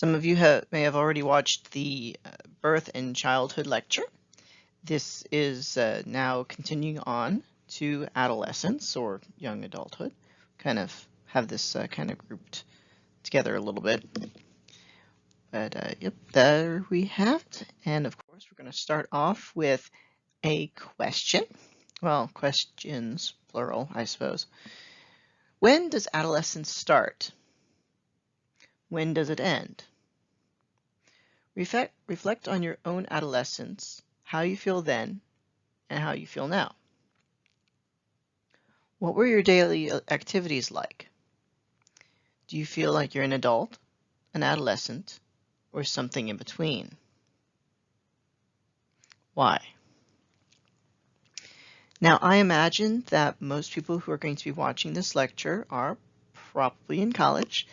Some of you may have already watched the birth and childhood lecture. This is now continuing on to adolescence or young adulthood. Kind of have this kind of grouped together a little bit. But yep, there we have it. And of course, we're going to start off with a question. Well, questions, plural, I suppose. When does adolescence start? When does it end? Reflect on your own adolescence, how you feel then, and how you feel now. What were your daily activities like? Do you feel like you're an adult, an adolescent, or something in between? Why? Now, I imagine that most people who are going to be watching this lecture are probably in college,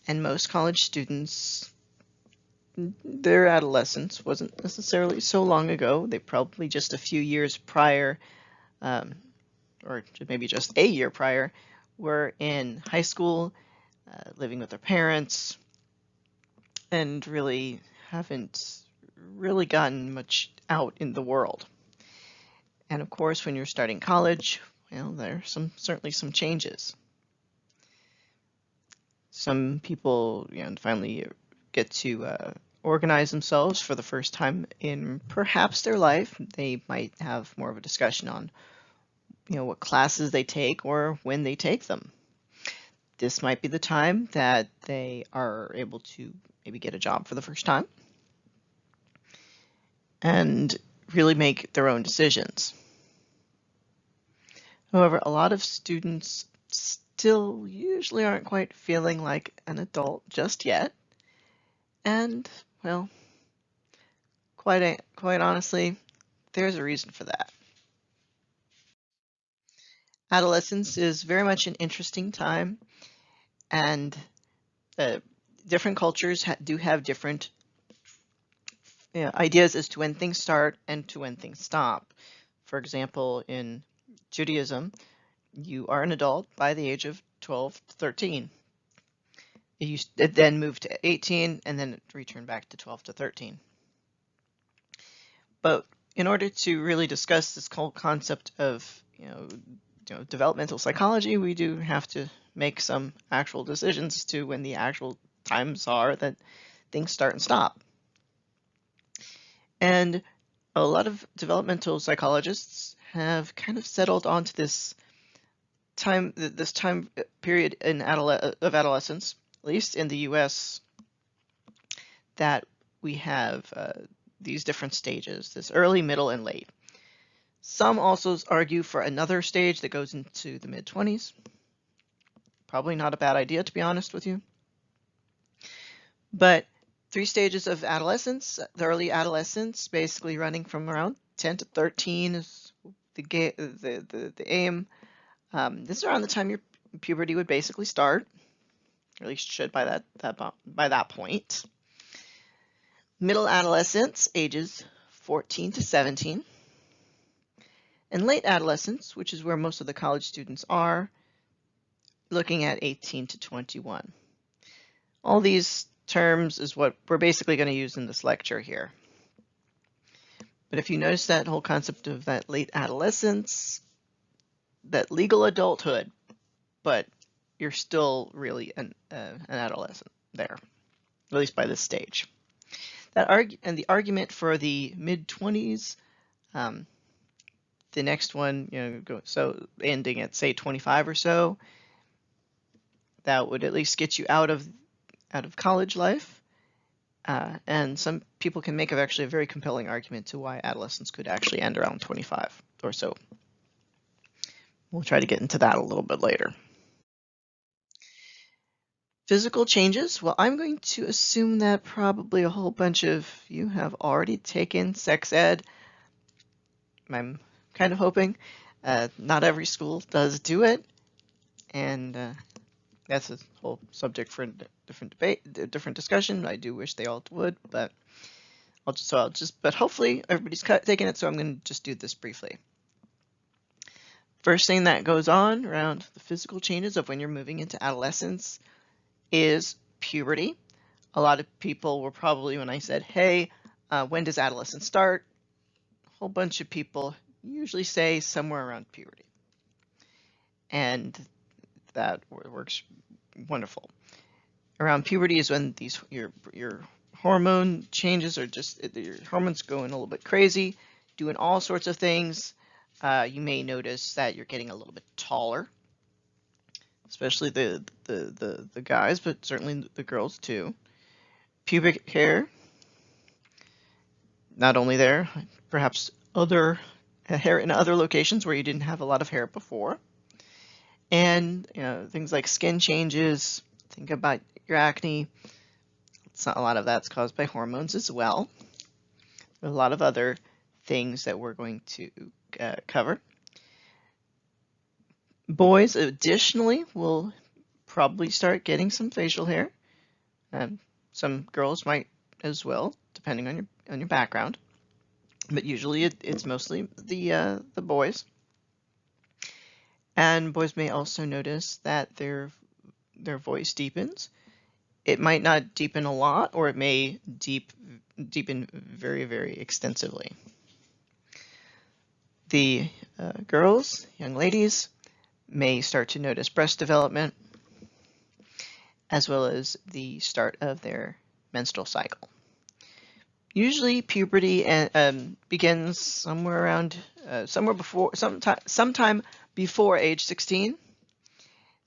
and most college students, their adolescence wasn't necessarily so long ago. They probably just a few years prior, or maybe just a year prior, were in high school, living with their parents, and really haven't really gotten much out in the world. And of course, when you're starting college, well, there's certainly some changes. Some people, finally get to organize themselves for the first time in perhaps their life. They might have more of a discussion on, what classes they take or when they take them. This might be the time that they are able to maybe get a job for the first time and really make their own decisions. However, a lot of students still usually aren't quite feeling like an adult just yet. And, well, quite honestly, there's a reason for that. Adolescence is very much an interesting time, and different cultures do have different ideas as to when things start and to when things stop. For example, in Judaism, you are an adult by the age of 12 to 13. It then moved to 18 and then it returned back to 12 to 13. But in order to really discuss this whole concept of developmental psychology, we do have to make some actual decisions as to when the actual times are that things start and stop. And a lot of developmental psychologists have kind of settled onto this time period of adolescence, at least in the US, that we have these different stages, this early, middle, and late. Some also argue for another stage that goes into the mid-20s. Probably not a bad idea, to be honest with you. But 3 stages of adolescence, the early adolescence, basically running from around 10 to 13 is the aim. This is around the time your puberty would basically start, or at least should by that point. Middle adolescence, ages 14 to 17. And late adolescence, which is where most of the college students are, looking at 18 to 21. All these terms is what we're basically going to use in this lecture here. But if you notice that whole concept of that late adolescence, that legal adulthood, but you're still really an adolescent there, at least by this stage. And the argument for the mid-20s, the next one, so ending at say 25 or so, that would at least get you out of college life. And some people can make actually a very compelling argument to why adolescence could actually end around 25 or so. We'll try to get into that a little bit later. Physical changes. Well, I'm going to assume that probably a whole bunch of you have already taken sex ed. I'm kind of hoping. Not every school does do it, and that's a whole subject for a different debate, different discussion. I do wish they all would, but but hopefully everybody's taking it, so I'm going to just do this briefly. First thing that goes on around the physical changes of when you're moving into adolescence is puberty. A lot of people were probably, when I said, hey, when does adolescence start? A whole bunch of people usually say somewhere around puberty. And that works wonderful. Around puberty is when your hormone changes are just your hormones going a little bit crazy, doing all sorts of things. You may notice that you're getting a little bit taller, especially the guys, but certainly the girls too. Pubic hair, not only there, perhaps other hair in other locations where you didn't have a lot of hair before. And things like skin changes, think about your acne. It's not a lot of that's caused by hormones as well. A lot of other things that we're going to cover. Boys, additionally, will probably start getting some facial hair. Some girls might as well, depending on your background. But usually it's mostly the boys. And boys may also notice that their voice deepens. It might not deepen a lot, or it may deepen very, very extensively. The girls, young ladies, may start to notice breast development, as well as the start of their menstrual cycle. Usually, puberty begins sometime before age 16.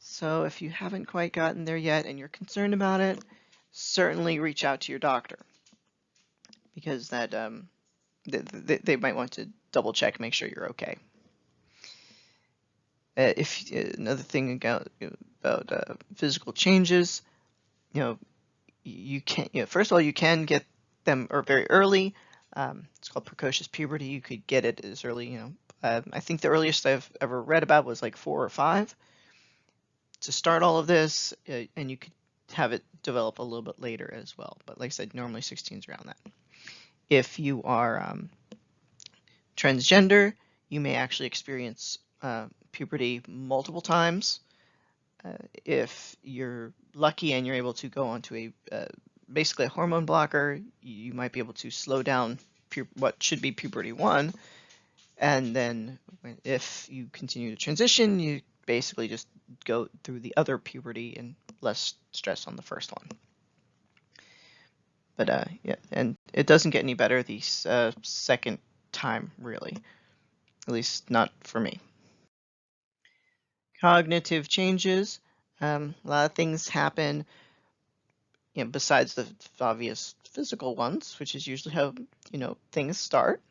So if you haven't quite gotten there yet and you're concerned about it, certainly reach out to your doctor, because that they might want to double check, make sure you're okay. If another thing about physical changes, you can first of all, you can get them very early. It's called precocious puberty. You could get it as early, I think the earliest I've ever read about was like 4 or 5 to start all of this, and you could have it develop a little bit later as well. But like I said, normally 16 is around that. If you are transgender, you may actually experience puberty multiple times. If you're lucky and you're able to go onto basically a hormone blocker, you might be able to slow down what should be puberty 1. And then if you continue to transition, you basically just go through the other puberty and less stress on the first one. But yeah, and it doesn't get any better the second time, really. At least not for me. Cognitive changes. A lot of things happen, besides the obvious physical ones, which is usually how, things start.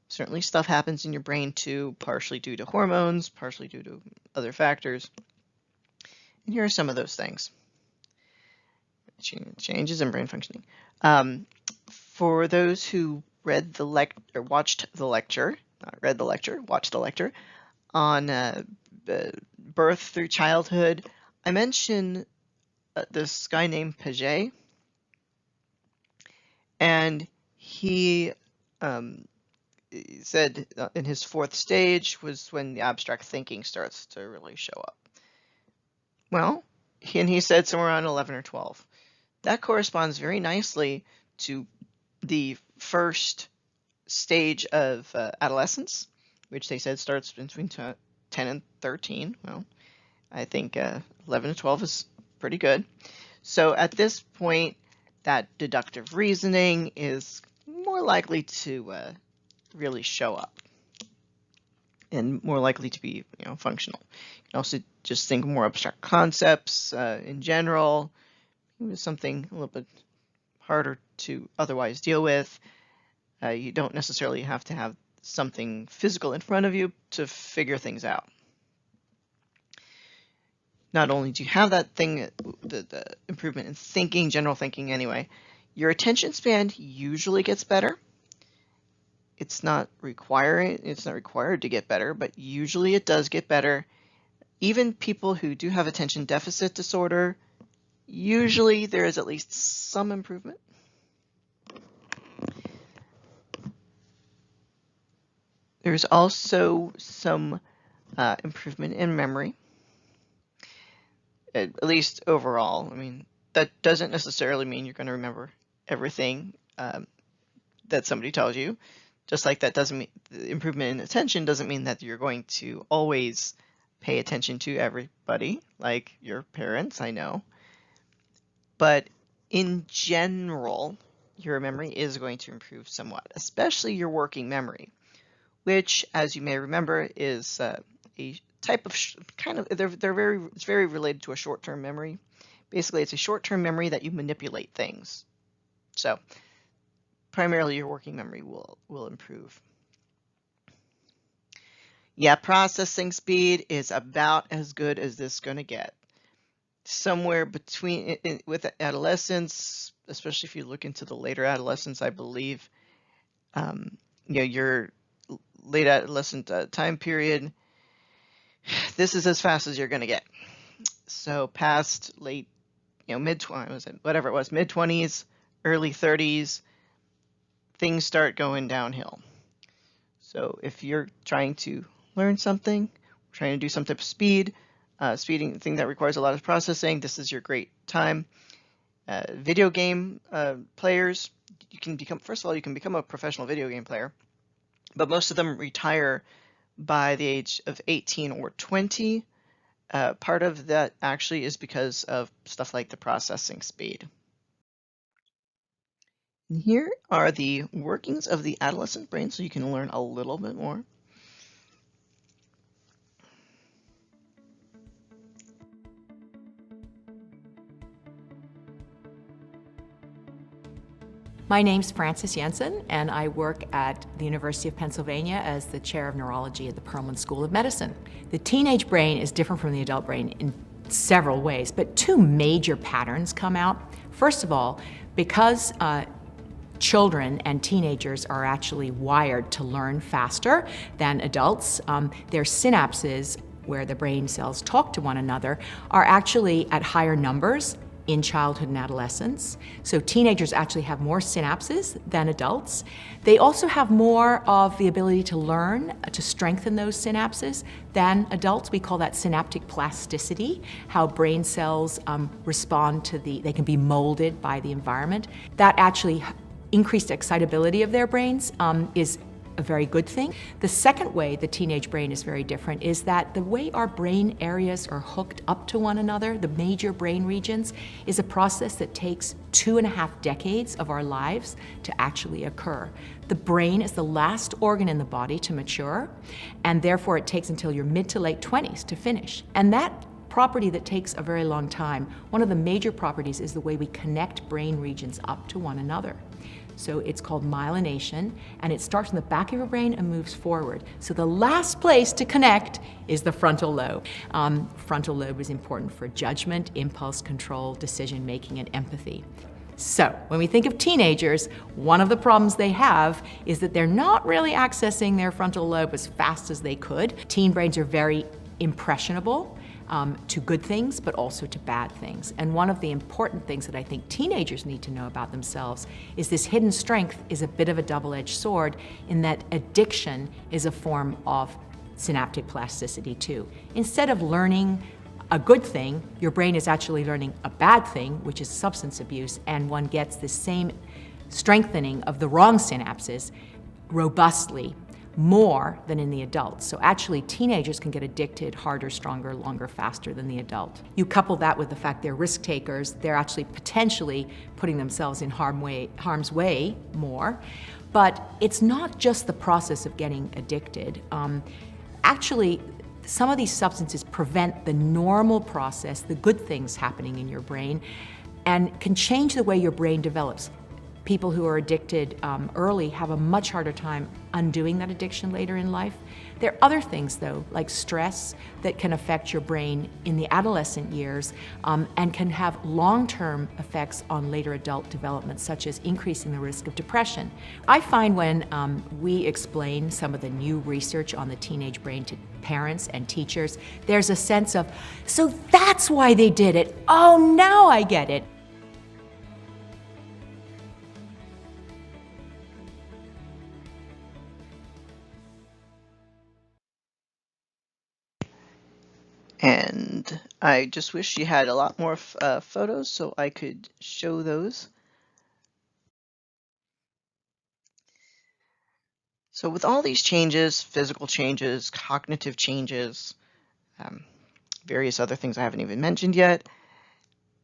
Certainly stuff happens in your brain too, partially due to hormones, partially due to other factors. And here are some of those things. Changes in brain functioning. For those who watched the lecture on birth through childhood, I mentioned this guy named Paget, and he said in his 4th stage was when the abstract thinking starts to really show up. Well, he said somewhere around 11 or 12. That corresponds very nicely to the first stage of adolescence, which they said starts between 10 and 13. Well, I think 11 to 12 is pretty good. So at this point, that deductive reasoning is more likely to really show up and more likely to be functional. You can also just think more abstract concepts in general. It was something a little bit harder to otherwise deal with. You don't necessarily have to have something physical in front of you to figure things out. Not only do you have that thing, the improvement in thinking, general thinking anyway, your attention span usually gets better. It's not required to get better, but usually it does get better. Even people who do have attention deficit disorder, usually there is at least some improvement. There's also some improvement in memory, at least overall. I mean, that doesn't necessarily mean you're going to remember everything that somebody tells you. Just like that doesn't mean the improvement in attention doesn't mean that you're going to always pay attention to everybody, like your parents, I know. But in general, your memory is going to improve somewhat, especially your working memory, which, as you may remember, is a type of it's very related to a short-term memory. Basically, it's a short-term memory that you manipulate things. So primarily your working memory will improve. Yeah, processing speed is about as good as this is going to get. Somewhere between, with adolescence, especially if you look into the later adolescence, I believe, your late adolescent time period, this is as fast as you're going to get. So past late, mid-20s, early 30s, things start going downhill. So if you're trying to learn something, trying to do some type of speeding thing that requires a lot of processing, this is your great time. Video game players, you can become a professional video game player, but most of them retire by the age of 18 or 20. Part of that actually is because of stuff like the processing speed. And here are the workings of the adolescent brain, so you can learn a little bit more. My name's Frances Jensen, and I work at the University of Pennsylvania as the chair of neurology at the Perelman School of Medicine. The teenage brain is different from the adult brain in several ways, but two major patterns come out. First of all, because children and teenagers are actually wired to learn faster than adults, their synapses, where the brain cells talk to one another, are actually at higher numbers in childhood and adolescence. So teenagers actually have more synapses than adults. They also have more of the ability to learn, to strengthen those synapses than adults. We call that synaptic plasticity, how brain cells respond to they can be molded by the environment. That actually increased excitability of their brains is a very good thing. The second way the teenage brain is very different is that the way our brain areas are hooked up to one another, the major brain regions, is a process that takes 2.5 decades of our lives to actually occur. The brain is the last organ in the body to mature, and therefore it takes until your mid to late 20s to finish. And that property that takes a very long time, one of the major properties is the way we connect brain regions up to one another. So it's called myelination, and it starts in the back of your brain and moves forward. So the last place to connect is the frontal lobe. Frontal lobe is important for judgment, impulse control, decision making, and empathy. So when we think of teenagers, one of the problems they have is that they're not really accessing their frontal lobe as fast as they could. Teen brains are very impressionable to good things, but also to bad things. And one of the important things that I think teenagers need to know about themselves is this hidden strength is a bit of a double-edged sword in that addiction is a form of synaptic plasticity too. Instead of learning a good thing, your brain is actually learning a bad thing, which is substance abuse, and one gets the same strengthening of the wrong synapses robustly, more than in the adults. So actually teenagers can get addicted harder, stronger, longer, faster than the adult. You couple that with the fact they're risk takers, they're actually potentially putting themselves in harm's way more. But it's not just the process of getting addicted. Actually, some of these substances prevent the normal process, the good things happening in your brain, and can change the way your brain develops. People who are addicted early have a much harder time undoing that addiction later in life. There are other things, though, like stress, that can affect your brain in the adolescent years and can have long-term effects on later adult development, such as increasing the risk of depression. I find when we explain some of the new research on the teenage brain to parents and teachers, there's a sense of, so that's why they did it. Oh, now I get it. And I just wish she had a lot more photos so I could show those. So with all these changes, physical changes, cognitive changes, um, various other things I haven't even mentioned yet,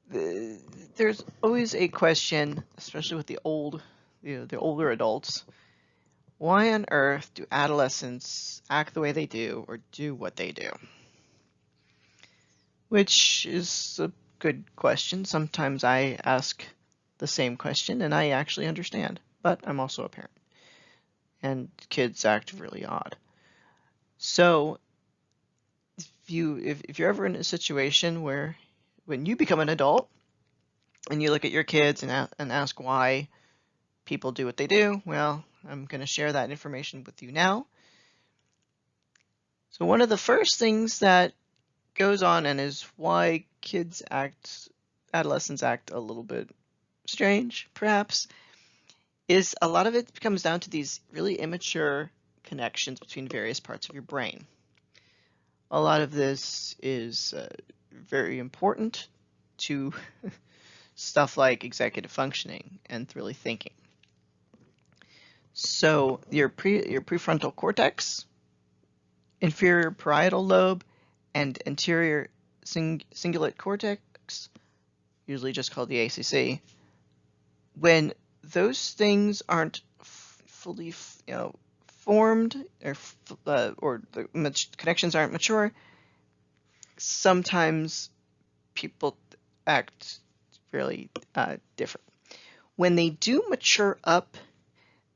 there's always a question, especially with the older adults, why on earth do adolescents act the way they do or do what they do? Which is a good question. Sometimes I ask the same question and I actually understand, but I'm also a parent. And kids act really odd. So if you're ever in a situation where when you become an adult and you look at your kids and ask why people do what they do, well, I'm going to share that information with you now. So one of the first things that goes on and is why adolescents act a little bit strange, perhaps, is a lot of it comes down to these really immature connections between various parts of your brain. A lot of this is very important to stuff like executive functioning and really thinking. So your prefrontal cortex, inferior parietal lobe, and anterior cingulate cortex, usually just called the ACC, when those things aren't fully, formed or the connections aren't mature, sometimes people act really different. When they do mature up,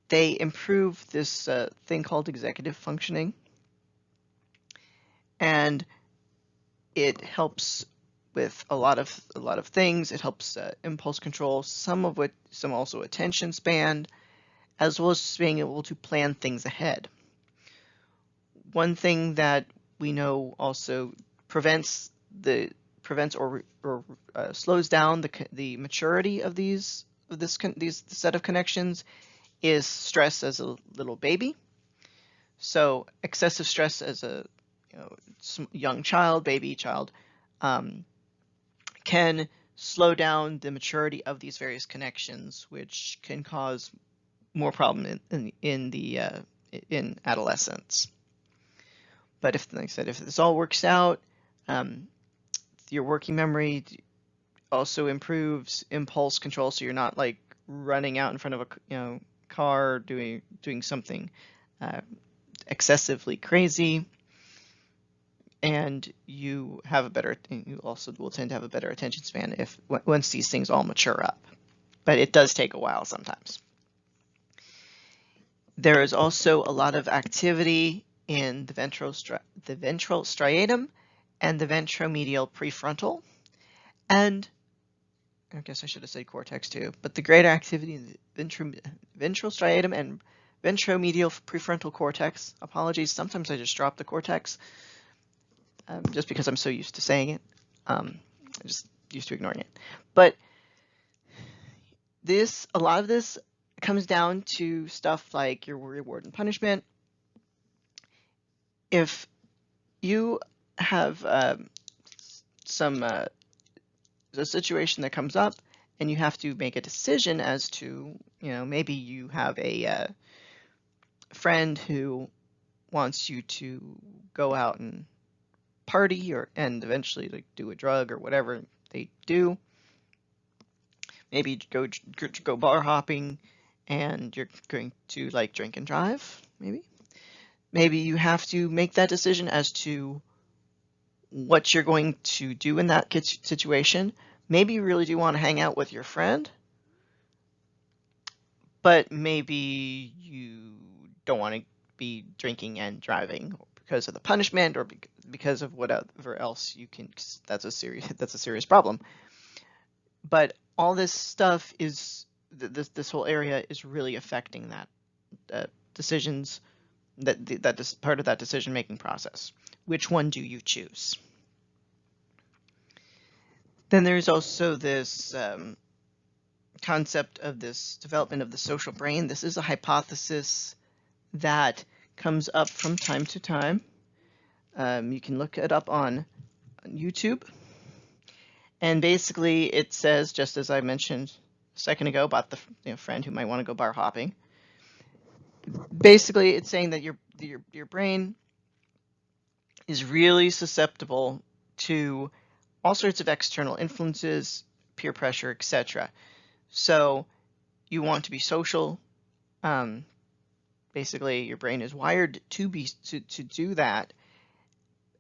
they improve this thing called executive functioning, and it helps with a lot of things. It helps impulse control, some also attention span, as well as being able to plan things ahead. One thing that we know also prevents or slows down the maturity of these set of connections is stress as a little baby. So excessive stress as a young child, baby child, can slow down the maturity of these various connections, which can cause more problem in adolescence. But like I said, if this all works out, your working memory also improves impulse control, so you're not like running out in front of a car doing something excessively crazy, and you also will tend to have a better attention span once these things all mature up. But it does take a while sometimes. There is also a lot of activity in the ventral striatum and the ventromedial prefrontal, and I guess I should have said cortex too, but the greater activity in the ventral striatum and ventromedial prefrontal cortex. Apologies, sometimes I just drop the cortex just because I'm so used to saying it. I'm just used to ignoring it. But a lot of this comes down to stuff like your reward and punishment. If you have a situation that comes up and you have to make a decision as to, maybe you have a friend who wants you to go out and party and eventually like do a drug or whatever they do. Maybe go bar hopping and you're going to like drink and drive, maybe you have to make that decision as to what you're going to do in that situation. Maybe you really do want to hang out with your friend, but maybe you don't want to be drinking and driving because of the punishment or because of whatever else you can. That's a serious problem. But all this stuff is this whole area is really affecting that decisions. That is part of that decision-making process. Which one do you choose? Then there's also this concept of this development of the social brain. This is a hypothesis that comes up from time to time. You can look it up on YouTube. And basically it says, just as I mentioned a second ago about the friend who might want to go bar hopping, basically it's saying that your brain is really susceptible to all sorts of external influences, peer pressure, etc. So you want to be social. Basically, your brain is wired to do that,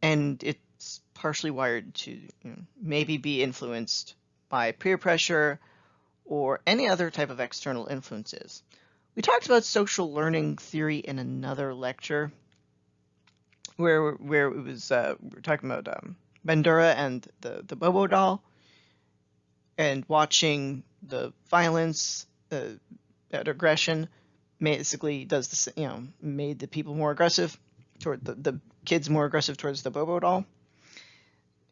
and it's partially wired to maybe be influenced by peer pressure or any other type of external influences. We talked about social learning theory in another lecture, where it was we were talking about Bandura and the Bobo doll, and watching the violence, that aggression, basically does this, made the people more aggressive toward the kids more aggressive towards the Bobo doll.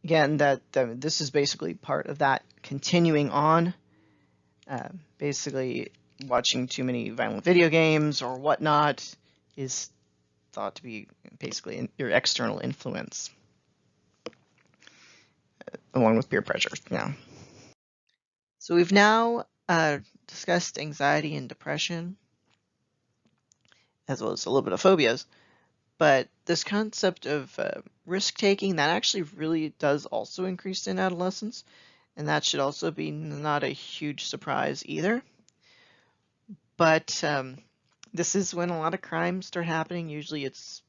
Again, that this is basically part of that continuing on. Basically, watching too many violent video games or whatnot is thought to be basically your external influence, along with peer pressure. Yeah. So we've now discussed anxiety and depression, as well as a little bit of phobias. But this concept of risk-taking, that actually really does also increase in adolescence, and that should also be not a huge surprise either. But this is when a lot of crimes start happening. Usually it's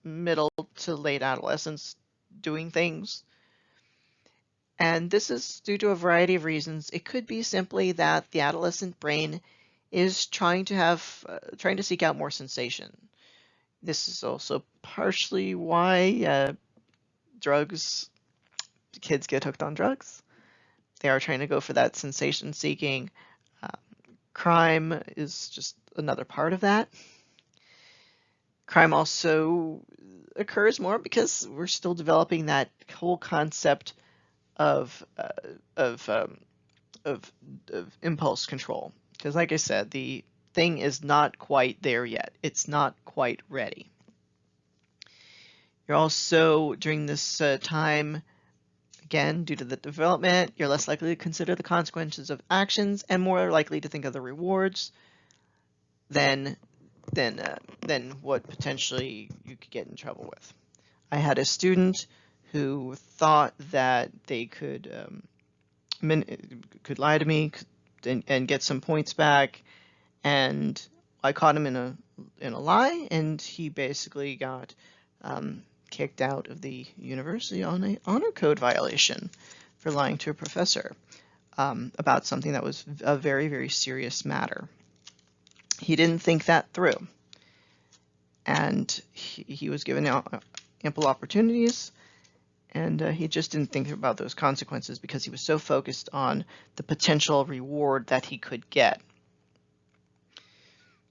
middle to late adolescence doing things. And this is due to a variety of reasons. It could be simply that the adolescent brain is trying to seek out more sensation. This is also partially why kids get hooked on drugs. They are trying to go for that sensation seeking. Crime is just another part of that. Crime also occurs more because we're still developing that whole concept of impulse control. Because like I said, the thing is not quite there yet. It's not quite ready. You're also, during this time, again, due to the development, you're less likely to consider the consequences of actions and more likely to think of the rewards than what potentially you could get in trouble with. I had a student who thought that they could lie to me and get some points back, and I caught him in a lie, and he basically got kicked out of the university on an honor code violation for lying to a professor about something that was a very, very serious matter. He didn't think that through, and he was given ample opportunities, and he just didn't think about those consequences because he was so focused on the potential reward that he could get.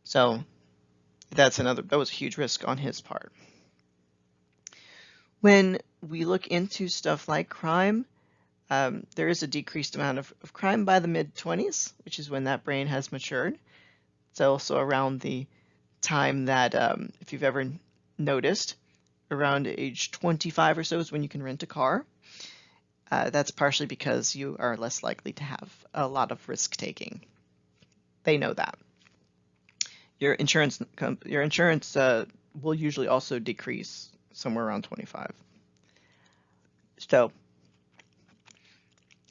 So that was a huge risk on his part. When we look into stuff like crime, there is a decreased amount of crime by the mid-20s, which is when that brain has matured. It's also around the time that, if you've ever noticed, around age 25 or so is when you can rent a car. That's partially because you are less likely to have a lot of risk-taking. They know that. Your insurance will usually also decrease somewhere around 25. So,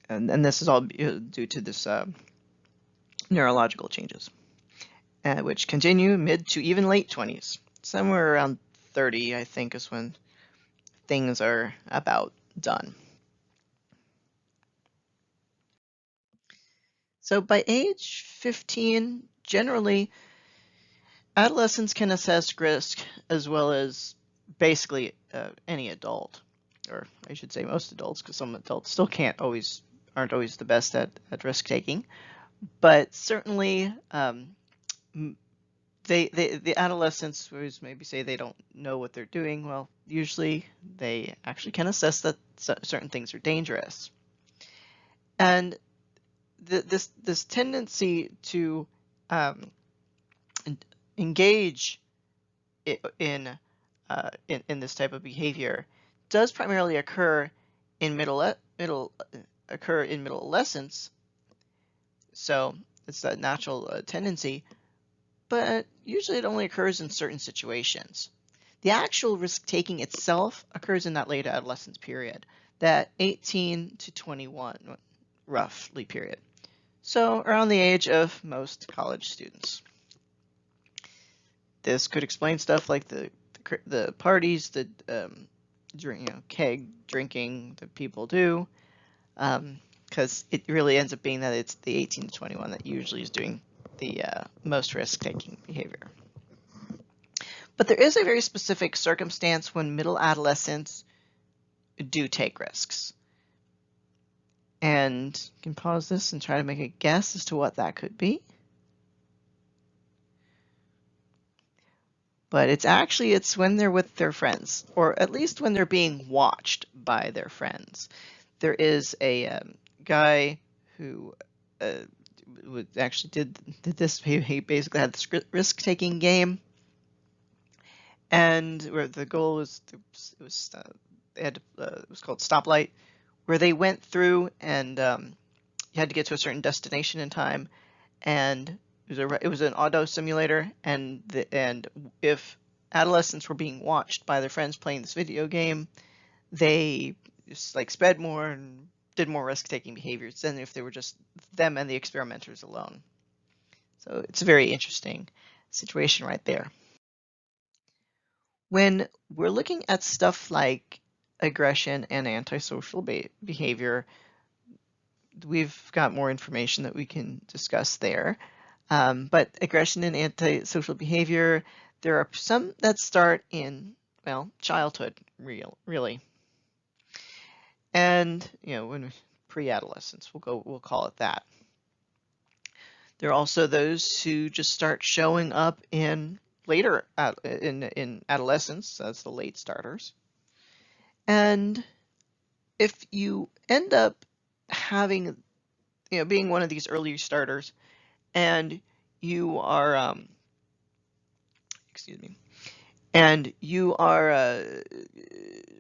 and this is all due to this neurological changes, which continue mid to even late 20s. Somewhere around 30, I think, is when things are about done. So by age 15, generally, adolescents can assess risk as well as basically any adult, or I should say most adults, because some adults still aren't always the best at risk taking, but certainly the adolescents who maybe say they don't know what they're doing, well, usually they actually can assess that certain things are dangerous. And this tendency to engage in this type of behavior does primarily occur occur in middle adolescence, so it's that natural tendency, but usually it only occurs in certain situations. The actual risk-taking itself occurs in that late adolescence period, that 18 to 21 roughly period. So around the age of most college students. This could explain stuff like the parties, the keg drinking that people do, because it really ends up being that it's the 18 to 21 that usually is doing the most risk-taking behavior. But there is a very specific circumstance when middle adolescents do take risks. And you can pause this and try to make a guess as to what that could be. But it's when they're with their friends, or at least when they're being watched by their friends. There is a guy who actually did this. He basically had this risk-taking game, and where the goal was it was called Stoplight, where they went through and you had to get to a certain destination in time, and it was an auto simulator, and if adolescents were being watched by their friends playing this video game, they just like sped more and did more risk-taking behaviors than if they were just them and the experimenters alone. So it's a very interesting situation right there. When we're looking at stuff like aggression and antisocial behavior, we've got more information that we can discuss there. But aggression and antisocial behavior, there are some that start in, well, childhood, really. And, when pre-adolescence, we'll call it that. There are also those who just start showing up in later in adolescence. That's the late starters. And if you end up having, being one of these early starters, and you are, and you are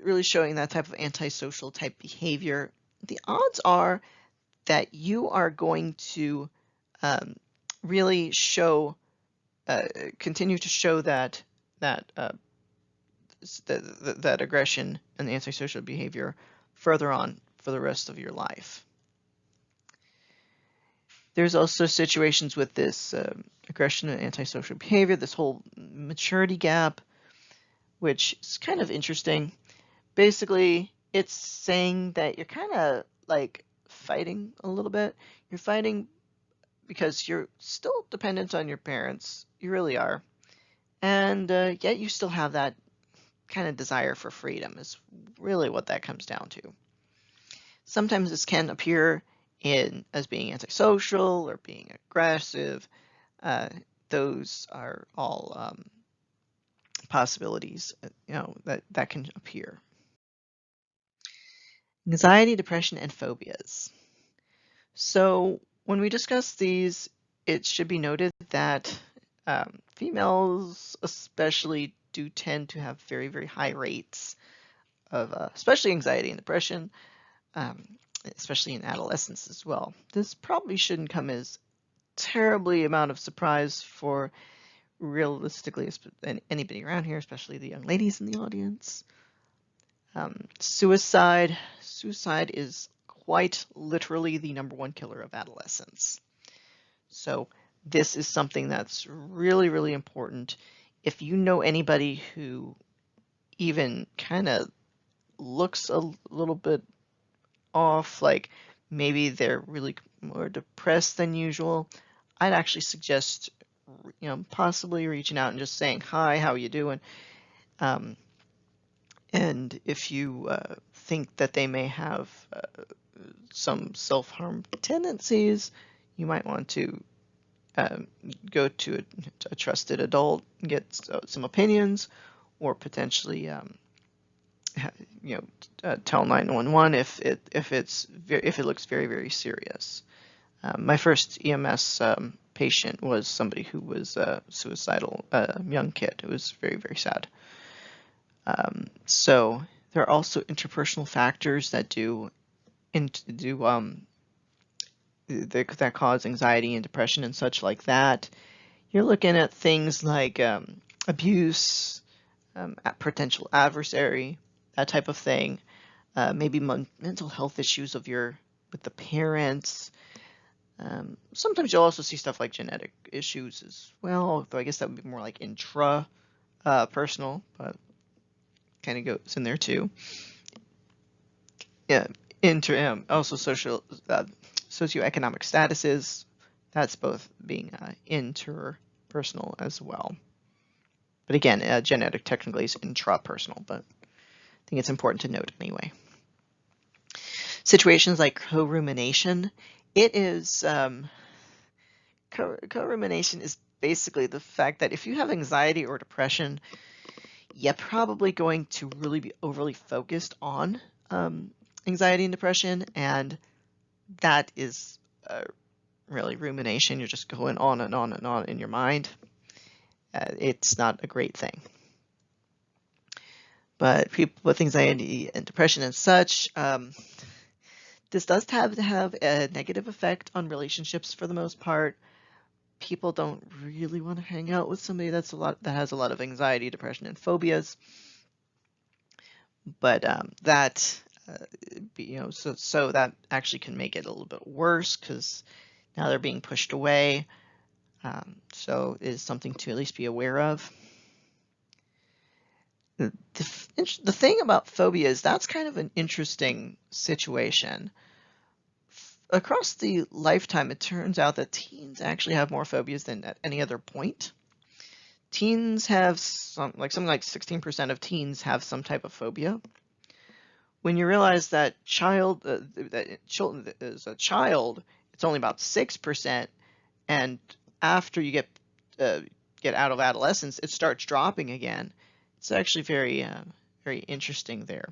really showing that type of antisocial type behavior, the odds are that you are going to really show, continue to show that aggression and antisocial behavior further on for the rest of your life. There's also situations with this aggression and antisocial behavior, this whole maturity gap, which is kind of interesting. Basically, it's saying that you're kind of like fighting a little bit. You're fighting because you're still dependent on your parents. You really are. And yet you still have that kind of desire for freedom is really what that comes down to. Sometimes this can appear as being antisocial or being aggressive. Those are all possibilities, that can appear. Anxiety, depression, and phobias. So when we discuss these, it should be noted that females especially do tend to have very, very high rates of especially anxiety and depression, especially in adolescence as well. This probably shouldn't come as terribly amount of surprise for realistically anybody around here, especially the young ladies in the audience. Suicide is quite literally the #1 killer of adolescents. So this is something that's really, really important. If you know anybody who even kind of looks a little bit off, like maybe they're really more depressed than usual, I'd actually suggest, possibly reaching out and just saying, hi, how are you doing? And if you think that they may have some self-harm tendencies, you might want to go to a trusted adult and get some opinions, or potentially tell 911 if it looks very, very serious. My first EMS patient was somebody who was suicidal, young kid. It was very, very sad. So There are also interpersonal factors that that cause anxiety and depression and such like that. You're looking at things like abuse, potential adversary, that type of thing. Maybe mental health issues with the parents. Sometimes you'll also see stuff like genetic issues as well, though I guess that would be more like intra personal, but kind of goes in there too. Yeah, also socioeconomic statuses. That's both being interpersonal as well. But again, genetic technically is intrapersonal, but I think it's important to note anyway. Situations like co-rumination. It is co-rumination is basically the fact that if you have anxiety or depression, you're probably going to really be overly focused on anxiety and depression, and that is really rumination. You're just going on and on and on in your mind. It's not a great thing. But people with anxiety and depression and such, this does have to have a negative effect on relationships for the most part. People don't really want to hang out with somebody that has a lot of anxiety, depression, and phobias. But so that actually can make it a little bit worse because now they're being pushed away. So it is something to at least be aware of. The thing about phobia is that's kind of an interesting situation. Across the lifetime, it turns out that teens actually have more phobias than at any other point. Teens have something like 16% of teens have some type of phobia. When you realize that as a child, it's only about 6%, and after you get out of adolescence, it starts dropping again. It's actually very interesting there.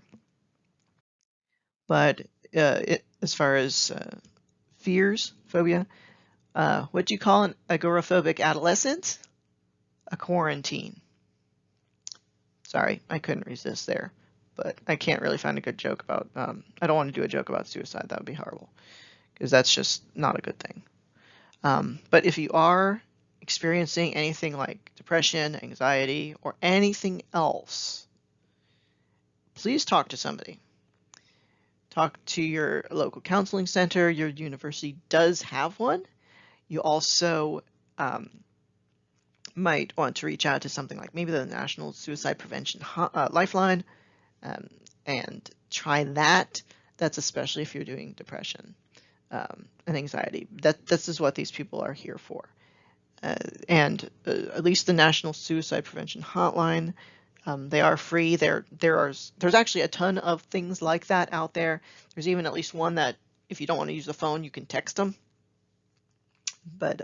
But as far as fears, phobia, what do you call an agoraphobic adolescent? A quarantine. Sorry, I couldn't resist there. But I can't really find a good joke about, I don't want to do a joke about suicide. That would be horrible. Because that's just not a good thing. But if you are experiencing anything like depression, anxiety, or anything else, please talk to somebody. Talk to your local counseling center. Your university does have one. You also might want to reach out to something like maybe the National Suicide Prevention Lifeline and try that. That's especially if you're doing depression and anxiety. This is what these people are here for. And at least the National Suicide Prevention Hotline, they are free. There's actually a ton of things like that out there. There's even at least one that if you don't want to use the phone, you can text them. But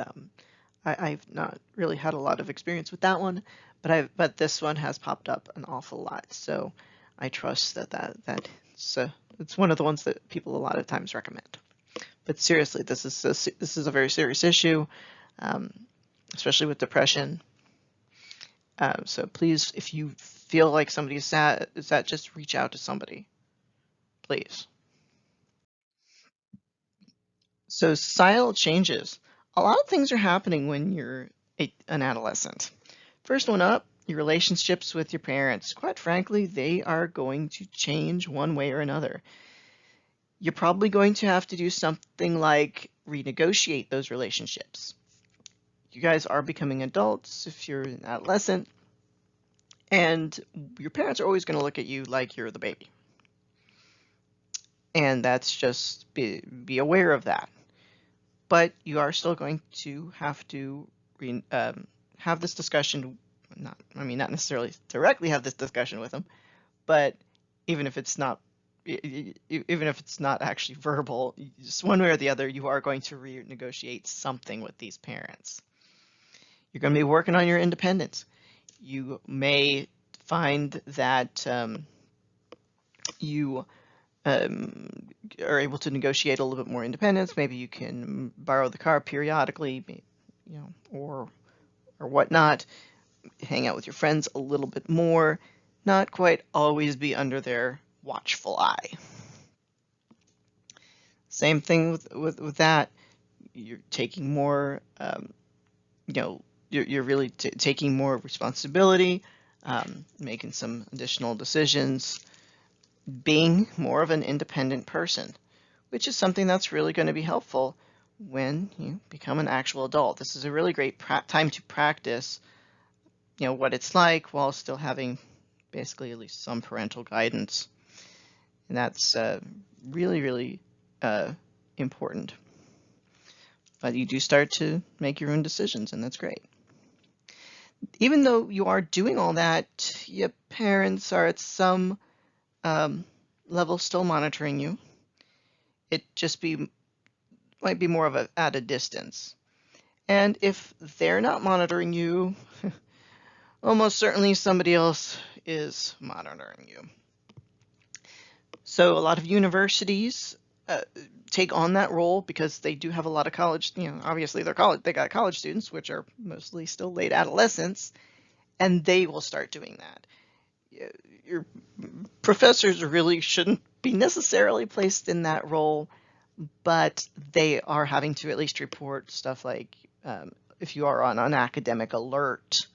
I've not really had a lot of experience with that one. But this one has popped up an awful lot. So I trust that it's one of the ones that people a lot of times recommend. But seriously, this is a very serious issue, especially with depression. So please, if you feel like somebody is sad, just reach out to somebody, please. So societal changes. A lot of things are happening when you're an adolescent. First one up, your relationships with your parents. Quite frankly, they are going to change one way or another. You're probably going to have to do something like renegotiate those relationships. You guys are becoming adults if you're an adolescent, and your parents are always going to look at you like you're the baby. And that's just be aware of that. But you are still going to have to have this discussion. Not necessarily directly have this discussion with them, but even if it's not actually verbal, just one way or the other, you are going to renegotiate something with these parents. You're going to be working on your independence. You may find that you are able to negotiate a little bit more independence. Maybe you can borrow the car periodically, or whatnot. Hang out with your friends a little bit more. Not quite always be under their watchful eye. Same thing with that. You're taking more, you're really taking more responsibility, making some additional decisions, being more of an independent person, which is something that's really going to be helpful when you become an actual adult. This is a really great time to practice, what it's like while still having basically at least some parental guidance. And that's really, really important. But you do start to make your own decisions, and that's great. Even though you are doing all that, your parents are at some level still monitoring you. It just might be more of at a distance. And if they're not monitoring you, almost certainly somebody else is monitoring you. So a lot of universities take on that role because they do have a lot of college, obviously they got college students, which are mostly still late adolescents, and they will start doing that. Your professors really shouldn't be necessarily placed in that role, but they are having to at least report stuff like if you are on an academic alert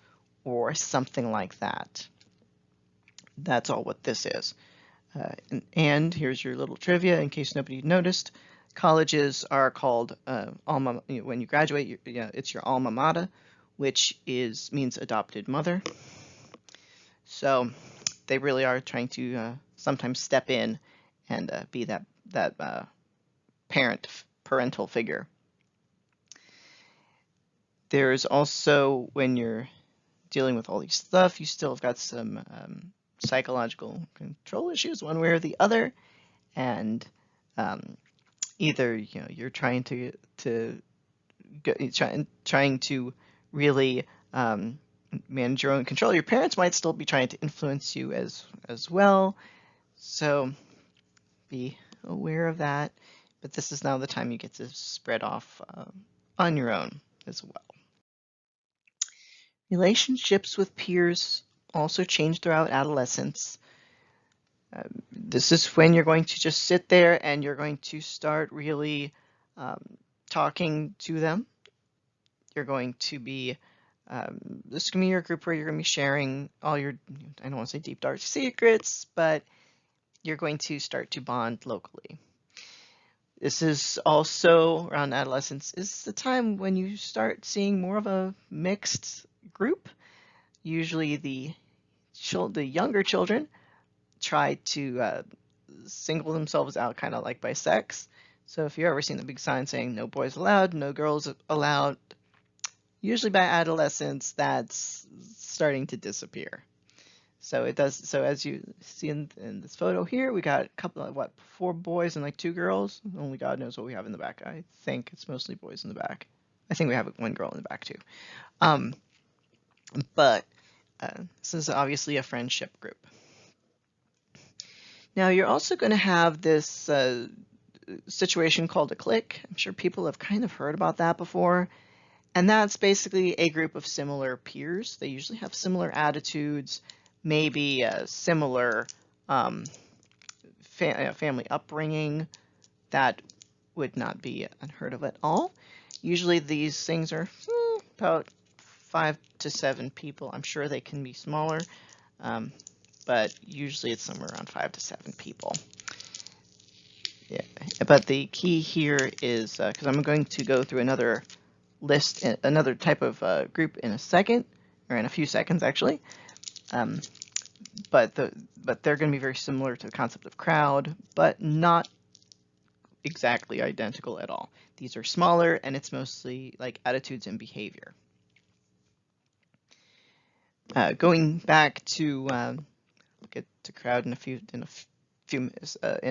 or something like that. That's all what this is. And here's your little trivia in case nobody noticed. Colleges are called when you graduate, it's your alma mater, which means adopted mother. So they really are trying to sometimes step in and be that parental figure. There's also, when you're dealing with all these stuff, you still have got some psychological control issues one way or the other, and either you're trying to really manage your own control. Your parents might still be trying to influence you as well, so be aware of that. But this is now the time you get to spread off on your own as well. Relationships with peers also change throughout adolescence. This is when you're going to just sit there and you're going to start really talking to them. You're going to be, this is going to be your group where you're going to be sharing all your, I don't want to say deep, dark secrets, but you're going to start to bond locally. This is also, around adolescence, is the time when you start seeing more of a mixed group. Usually the younger children try to single themselves out kind of like by sex. So if you've ever seen the big sign saying no boys allowed, no girls allowed, usually by adolescence that's starting to disappear. So it does. So as you see in this photo here, we got a couple of 4 boys and like 2 girls. Only God knows what we have in the back. I think it's mostly boys in the back. I think we have 1 girl in the back too. But this is obviously a friendship group. Now you're also going to have this situation called a clique. I'm sure people have kind of heard about that before. And that's basically a group of similar peers. They usually have similar attitudes, maybe a similar family upbringing. That would not be unheard of at all. Usually these things are about 5 to 7 people. I'm sure they can be smaller, but usually it's somewhere around 5 to 7 people. Yeah, but the key here is, because I'm going to go through another list, another type of group in a second, or in a few seconds actually. But they're going to be very similar to the concept of crowd, but not exactly identical at all. These are smaller, and it's mostly like attitudes and behavior. Going back to get to crowd in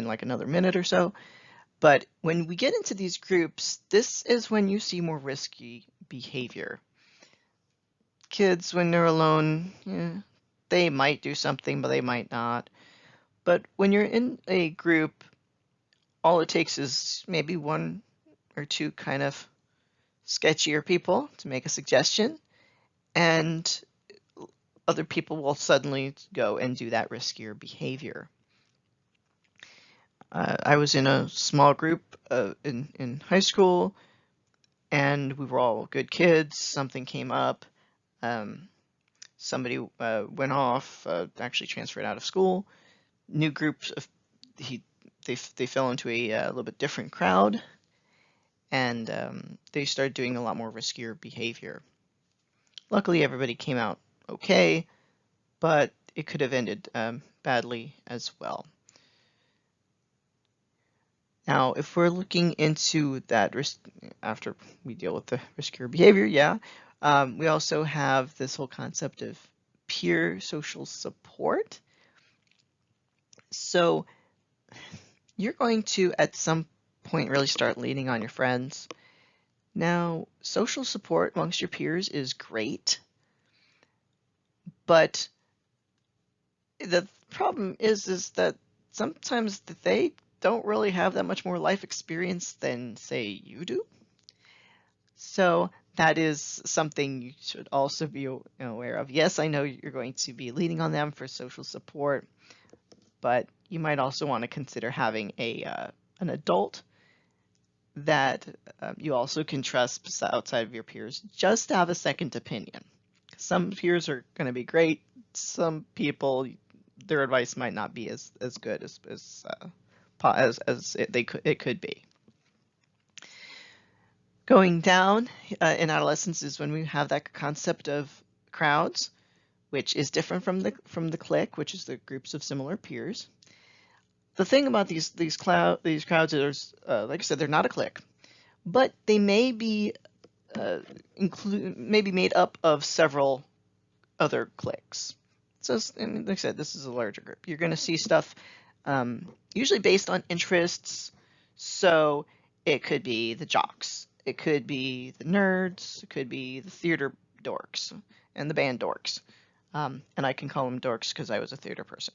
like another minute or so. But when we get into these groups, this is when you see more risky behavior. Kids, when they're alone, they might do something, but they might not. But when you're in a group, all it takes is maybe 1 or 2 kind of sketchier people to make a suggestion, and other people will suddenly go and do that riskier behavior. I was in a small group in high school, and we were all good kids. Something came up. Um, Somebody went off, actually transferred out of school. New groups of he they fell into a little bit different crowd, and they started doing a lot more riskier behavior. Luckily, everybody came out okay, but it could have ended badly as well. Now, if we're looking into that risk after we deal with the riskier behavior, yeah, we also have this whole concept of peer social support. So you're going to, at some point, really start leaning on your friends. Now, social support amongst your peers is great, but the problem is that sometimes they don't really have that much more life experience than, say, you do. So that is something you should also be aware of. Yes, I know you're going to be leaning on them for social support, but you might also want to consider having an adult that you also can trust outside of your peers, just to have a second opinion. Some peers are going to be great. Some people, their advice might not be as good as it could be. Going down in adolescence is when we have that concept of crowds, which is different from the clique, which is the groups of similar peers. The thing about these crowds is, like I said, they're not a clique, but they may be maybe made up of several other cliques. So, and like I said, this is a larger group. You're going to see stuff usually based on interests. So it could be the jocks, it could be the nerds, it could be the theater dorks and the band dorks. And I can call them dorks because I was a theater person.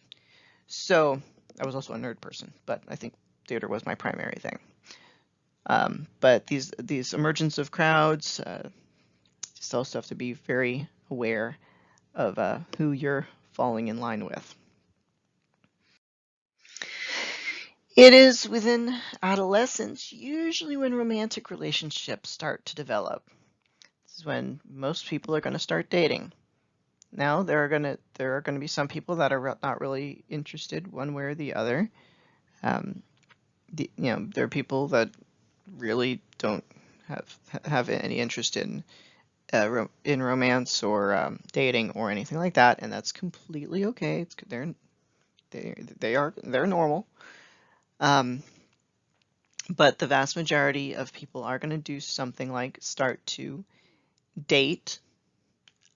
So I was also a nerd person, but I think theater was my primary thing. But these emergence of crowds, just also have to be very aware of who you're falling in line with. It is within adolescence, usually when romantic relationships start to develop. This is when most people are going to start dating. Now there are gonna be some people that are not really interested one way or the other. Um, there are people that really don't have any interest in romance or dating or anything like that, and that's completely okay. They're normal. Um, but the vast majority of people are going to do something like start to date.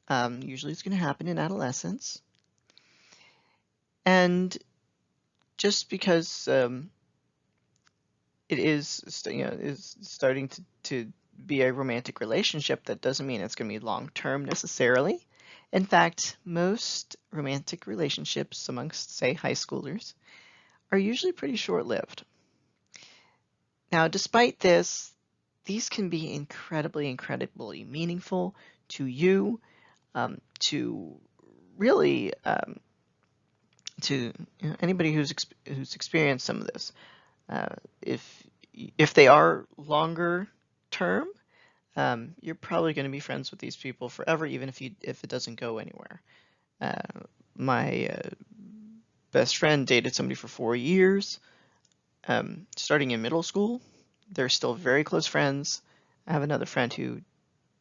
Usually, it's going to happen in adolescence, and just because it is is starting to be a romantic relationship, that doesn't mean it's going to be long term necessarily. In fact, most romantic relationships amongst, say, high schoolers are usually pretty short lived. Now, despite this, these can be incredibly meaningful to you, to really to anybody who's experienced some of this. If they are longer term, you're probably going to be friends with these people forever, even if it doesn't go anywhere. My best friend dated somebody for 4 years, starting in middle school. They're still very close friends. I have another friend who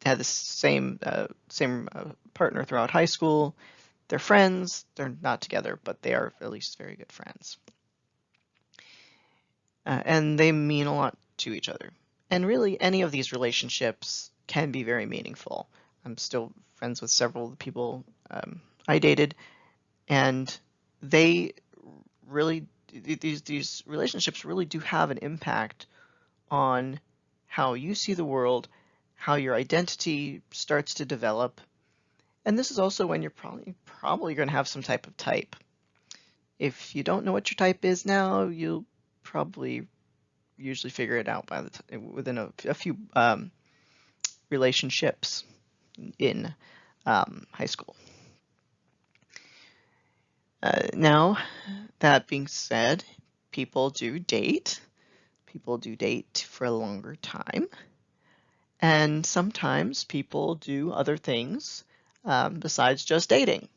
had the same partner throughout high school. They're friends. They're not together, but they are at least very good friends. And they mean a lot to each other. And really, any of these relationships can be very meaningful. I'm still friends with several of the people I dated, and they really these relationships really do have an impact on how you see the world, how your identity starts to develop, and this is also when you're probably going to have some type of type. If you don't know what your type is now, you'll probably usually figure it out within a few relationships in high school. Now, that being said, people do date. People do date for a longer time. And sometimes people do other things besides just dating.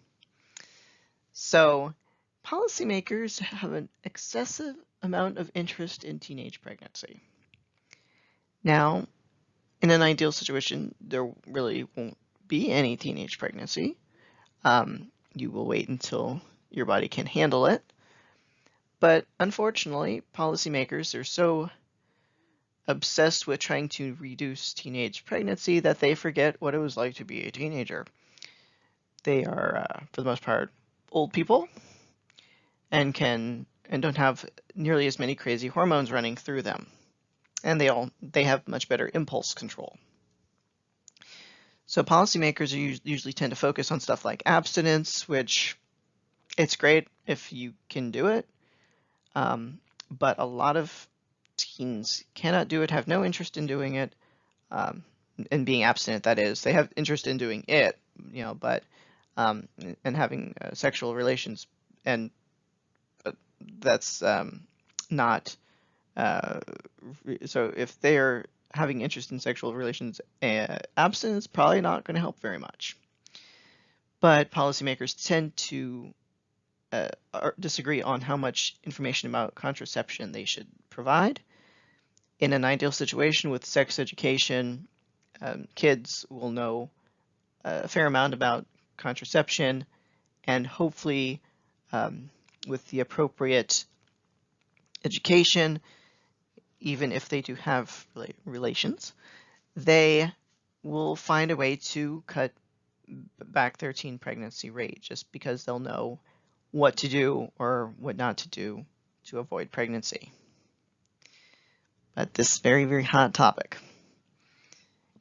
So policymakers have an excessive amount of interest in teenage pregnancy. Now, in an ideal situation, there really won't be any teenage pregnancy. You will wait until your body can handle it. But unfortunately, policymakers are so obsessed with trying to reduce teenage pregnancy that they forget what it was like to be a teenager. They are, for the most part, old people and don't have nearly as many crazy hormones running through them. And they have much better impulse control. So policymakers usually tend to focus on stuff like abstinence, which it's great if you can do it. But a lot of teens cannot do it, have no interest in doing it, and being abstinent, that is. They have interest in doing it, but and having sexual relations, and that's not, so if they're having interest in sexual relations, abstinence is probably not going to help very much. But policymakers tend to disagree on how much information about contraception they should provide. In an ideal situation with sex education, kids will know a fair amount about contraception, and hopefully with the appropriate education, even if they do have relations, they will find a way to cut back their teen pregnancy rate, just because they'll know what to do or what not to do to avoid pregnancy. But this is a very, very hot topic.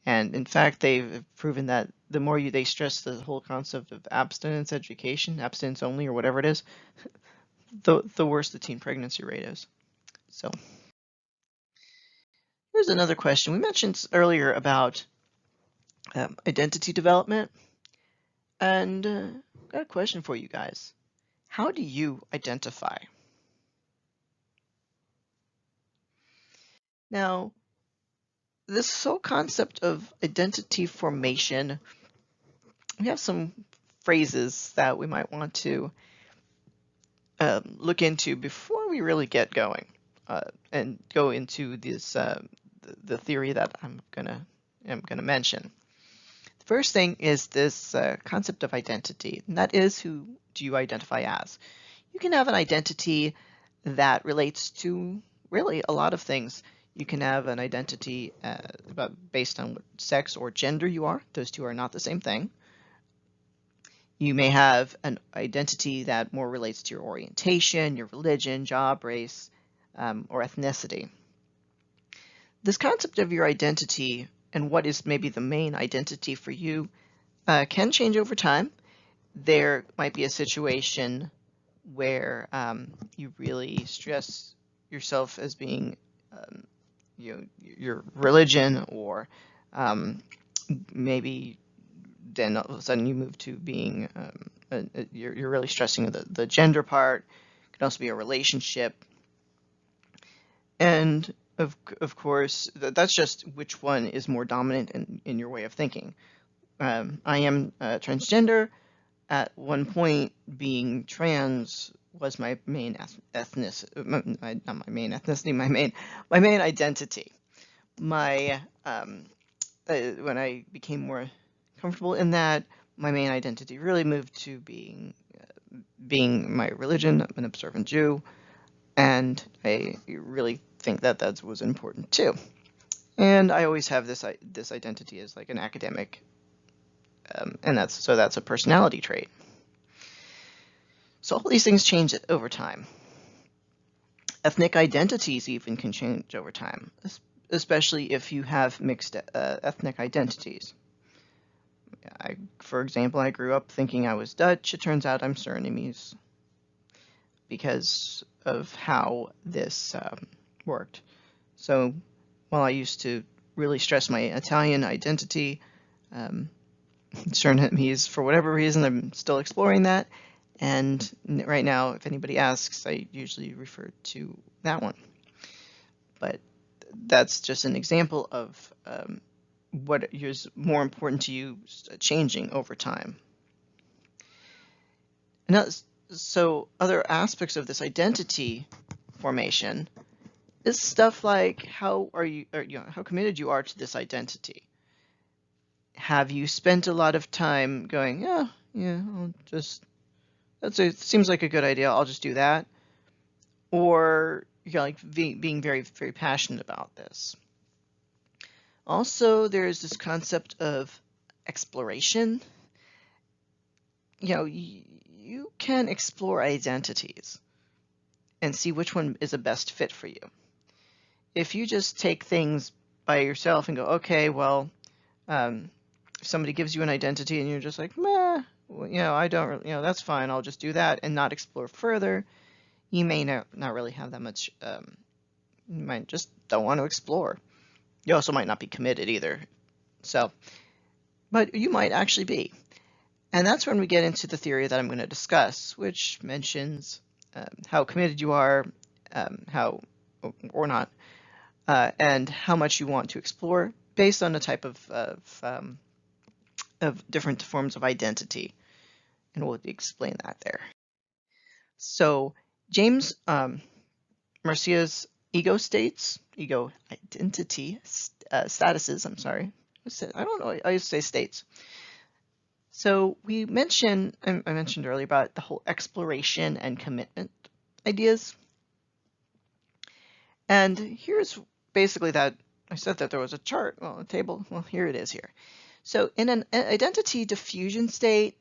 And in fact, they've proven that the more they stress the whole concept of abstinence education, abstinence only or whatever it is, the worse the teen pregnancy rate is. So here's another question. We mentioned earlier about identity development, and I've got a question for you guys. How do you identify? Now, this whole concept of identity formation, we have some phrases that we might want to look into before we really get going and go into this the theory that I'm gonna mention. The first thing is this concept of identity, and that is, who do you identify as? You can have an identity that relates to really a lot of things. You can have an identity based on what sex or gender you are. Those two are not the same thing. You may have an identity that more relates to your orientation, your religion, job, race, or ethnicity. This concept of your identity and what is maybe the main identity for you can change over time. There might be a situation where you really stress yourself as being your religion, or maybe then all of a sudden you move to being you're really stressing the gender part. It can also be a relationship, and of course that's just which one is more dominant in your way of thinking. I am transgender. At one point, being trans was my main ethnicity, not my main ethnicity, my main identity. My when I became more comfortable in that, my main identity really moved to being my religion. I'm an observant Jew, and I really think that that was important too. And I always have this identity as like an academic, and that's a personality trait. So all these things change over time. Ethnic identities even can change over time, especially if you have mixed ethnic identities. For example, I grew up thinking I was Dutch. It turns out I'm Surinamese because of how this worked. So while I used to really stress my Italian identity, Surinamese, for whatever reason, I'm still exploring that. And right now, if anybody asks, I usually refer to that one. But that's just an example of what is more important to you changing over time. Now, so other aspects of this identity formation is stuff like how are you, or, how committed you are to this identity. Have you spent a lot of time going, yeah, I'll just, seems like a good idea, I'll just do that, or you're like being very, very passionate about this. Also, there's this concept of exploration. You can explore identities and see which one is a best fit for you. If you just take things by yourself and go, okay, well, if somebody gives you an identity and you're just like, meh, I don't, that's fine, I'll just do that and not explore further, you may not really have that much, you might just don't want to explore. You also might not be committed either. So, but you might actually be. And that's when we get into the theory that I'm going to discuss, which mentions how committed you are, how or not, and how much you want to explore based on the type of different forms of identity. And we'll explain that there. So James Marcia's ego identity statuses, I'm sorry. I don't know, I used to say states. So I mentioned earlier about the whole exploration and commitment ideas. And here's basically that. I said that there was a chart, well, a table. Well, here it is here. So in an identity diffusion state,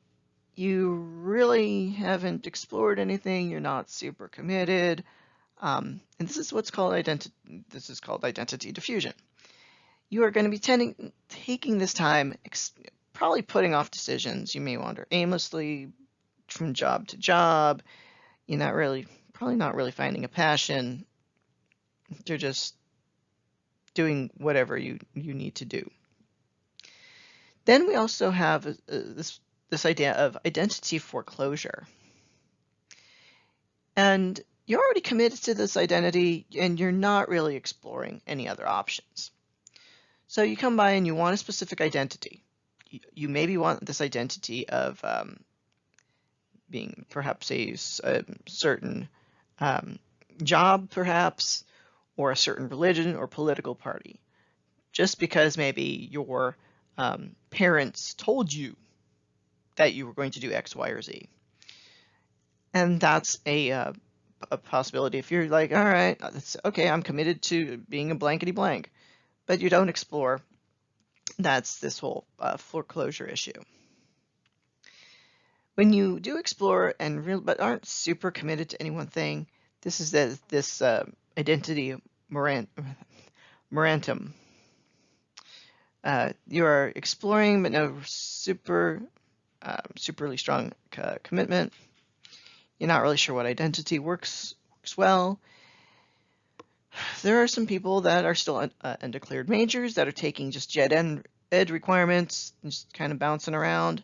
you really haven't explored anything. You're not super committed. And this is what's called identity diffusion. You are going to be taking this time, probably putting off decisions. You may wander aimlessly from job to job. You're probably not really finding a passion. You're just doing whatever you need to do. Then we also have this idea of identity foreclosure. And you're already committed to this identity and you're not really exploring any other options. So you come by and you want a specific identity. You maybe want this identity of being perhaps a certain job, perhaps, or a certain religion or political party, just because maybe your parents told you that you were going to do X, Y, or Z. And that's a possibility. If you're like, all right, okay, I'm committed to being a blankety blank, but you don't explore, that's this whole foreclosure issue. When you do explore but aren't super committed to any one thing, this is this identity moratorium. You are exploring, but no superly strong commitment. You're not really sure what identity works well. There are some people that are still undeclared majors that are taking just gen ed requirements, just kind of bouncing around.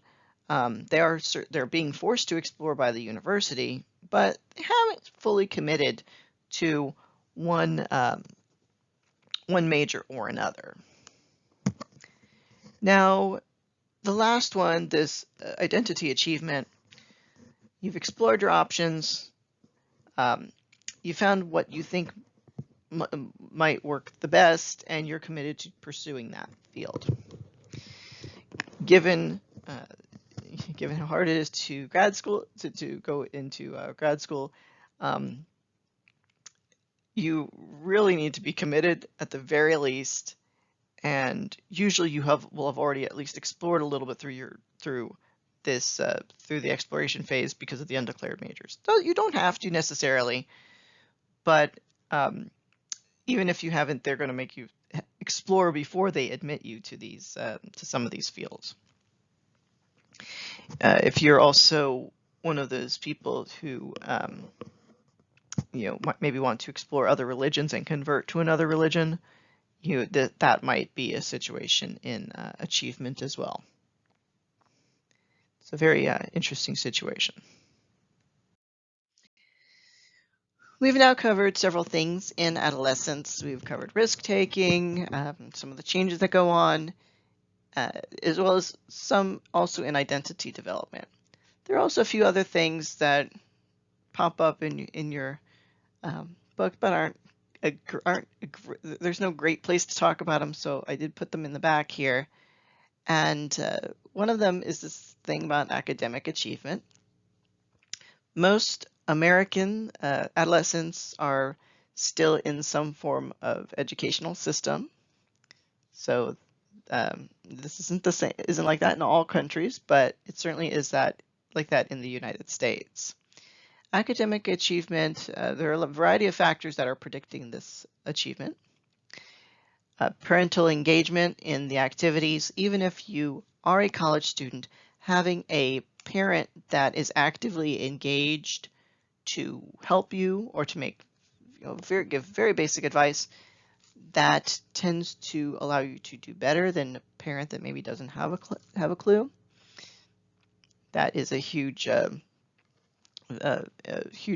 They're being forced to explore by the university, but they haven't fully committed to one major or another. Now, the last one, this identity achievement, you've explored your options. You found what you think might work the best, and you're committed to pursuing that field. Given how hard it is to go into grad school, you really need to be committed at the very least, and usually you will have already at least explored a little bit through the exploration phase because of the undeclared majors. So you don't have to necessarily, but even if you haven't, they're going to make you explore before they admit you to these to some of these fields. If you're also one of those people who maybe want to explore other religions and convert to another religion, that might be a situation in achievement as well. It's a very interesting situation. We've now covered several things in adolescence. We've covered risk-taking, some of the changes that go on, as well as some also in identity development. There are also a few other things that pop up in your book, but there's no great place to talk about them, so I did put them in the back here. And one of them is this thing about academic achievement. Most American adolescents are still in some form of educational system. So this isn't the same, isn't like that in all countries, but it certainly is like that in the United States. Academic achievement, there are a variety of factors that are predicting this achievement. Parental engagement in the activities, even if you are a college student, having a parent that is actively engaged to help you or to make, give very basic advice, that tends to allow you to do better than a parent that maybe doesn't have a clue. That is a huge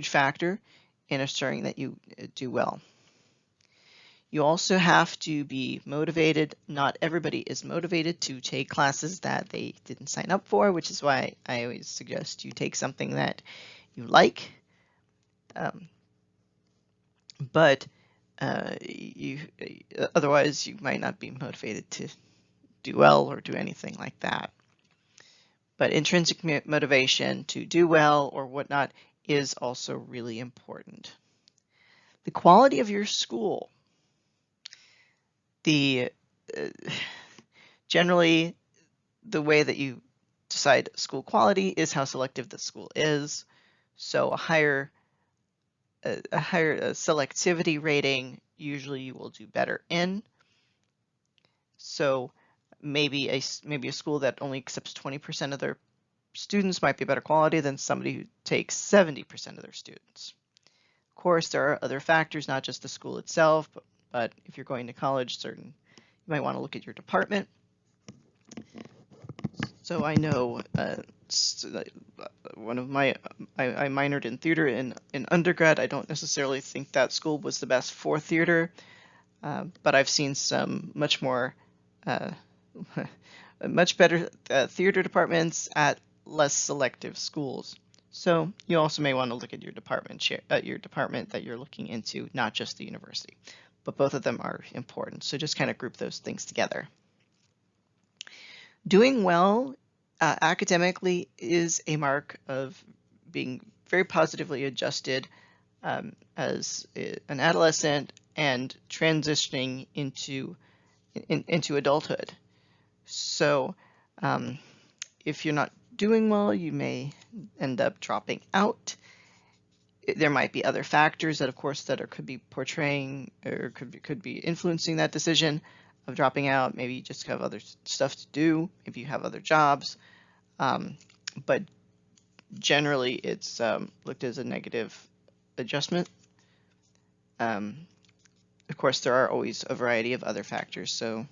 factor in assuring that you do well. You also have to be motivated. Not everybody is motivated to take classes that they didn't sign up for, which is why I always suggest you take something that you like. But otherwise you might not be motivated to do well or do anything like that. But intrinsic motivation to do well or whatnot is also really important. The quality of your school. Generally, the way that you decide school quality is how selective the school is. So a higher selectivity rating, usually you will do better in. So maybe a school that only accepts 20% of their students might be better quality than somebody who takes 70% of their students. Of course, there are other factors, not just the school itself, but if you're going to college, you might want to look at your department. So I know one of I minored in theater in undergrad. I don't necessarily think that school was the best for theater, but I've seen some much better theater departments at less selective schools. So you also may want to look at your department that you're looking into, not just the university, but both of them are important. So just kind of group those things together. Doing well academically is a mark of being very positively adjusted as an adolescent and transitioning into adulthood. So if you're not doing well, you may end up dropping out. There might be other factors that, of course, could be portraying or could be influencing that decision of dropping out. Maybe you just have other stuff to do. Maybe you have other jobs. But generally, it's looked as a negative adjustment. Of course, there are always a variety of other factors. So,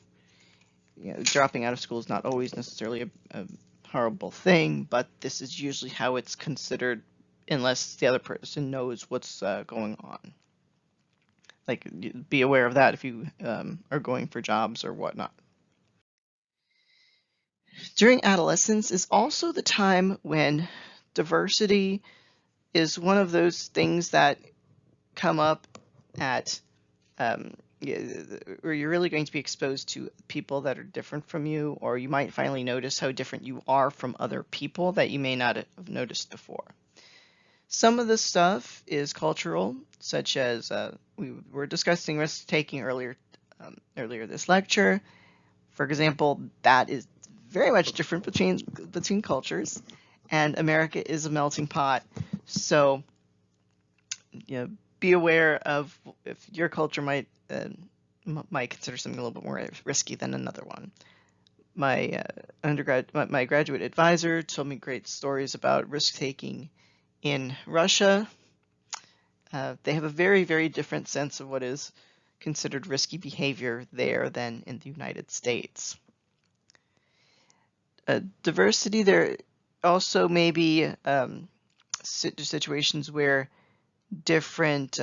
dropping out of school is not always necessarily a horrible thing, but this is usually how it's considered unless the other person knows what's going on. Like, be aware of that if you are going for jobs or whatnot. During adolescence is also the time when diversity is one of those things that come up at where you're really going to be exposed to people that are different from you, or you might finally notice how different you are from other people that you may not have noticed before. Some of the stuff is cultural, such as we were discussing risk-taking earlier this lecture. For example, that is very much different between cultures, and America is a melting pot. So, be aware of if your culture might consider something a little bit more risky than another one. My graduate advisor told me great stories about risk-taking in Russia. They have a very, very different sense of what is considered risky behavior there than in the United States. Diversity, there also may be situations where different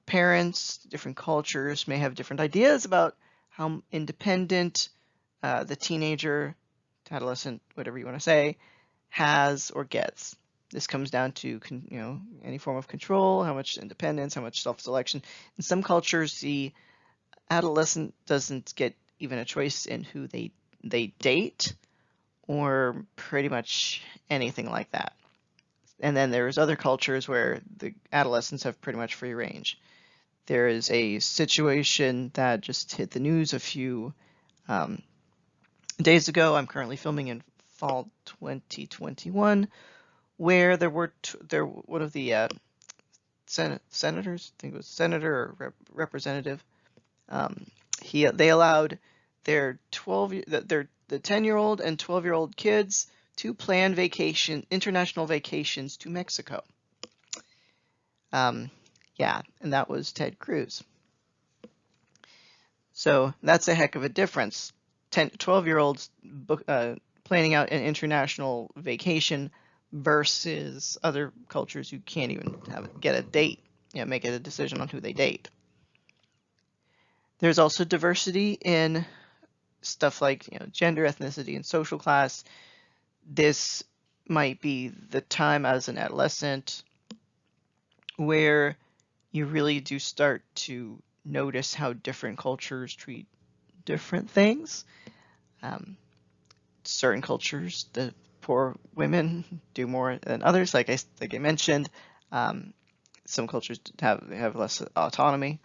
parents, different cultures may have different ideas about how independent the teenager, adolescent, whatever you want to say, has or gets. This comes down to any form of control, how much independence, how much self-selection. In some cultures, the adolescent doesn't get even a choice in who they date or pretty much anything like that. And then there's other cultures where the adolescents have pretty much free range. There is a situation that just hit the news a few days ago. I'm currently filming in fall 2021, where there were one of the senators, I think it was senator or representative, they allowed their the 10-year-old and 12-year-old kids to plan international vacations to Mexico. Yeah, and that was Ted Cruz. So that's a heck of a difference. 12-year-olds planning out an international vacation versus other cultures who can't even get a date, make a decision on who they date. There's also diversity in stuff like gender, ethnicity, and social class. This might be the time as an adolescent where you really do start to notice how different cultures treat different things. Certain cultures, the poor women do more than others, like I mentioned. Some cultures have less autonomy,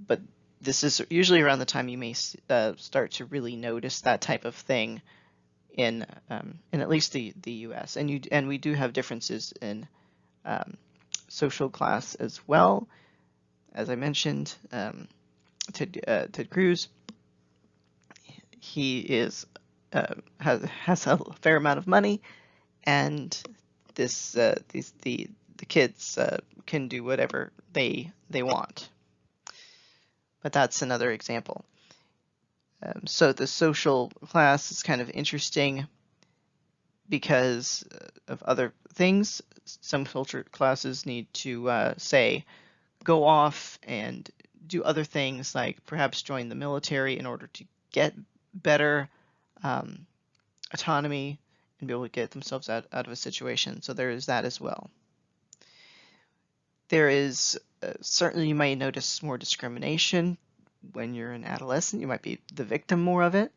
but this is usually around the time you may start to really notice that type of thing in at least the U.S. And we do have differences in social class as well. As I mentioned, Ted Cruz, he has a fair amount of money, and the kids can do whatever they want. But that's another example. So the social class is kind of interesting because of other things. Some culture classes need to say go off and do other things, like perhaps join the military in order to get better autonomy and be able to get themselves out of a situation. So there is that as well. There is certainly, you might notice more discrimination when you're an adolescent. You might be the victim more of it,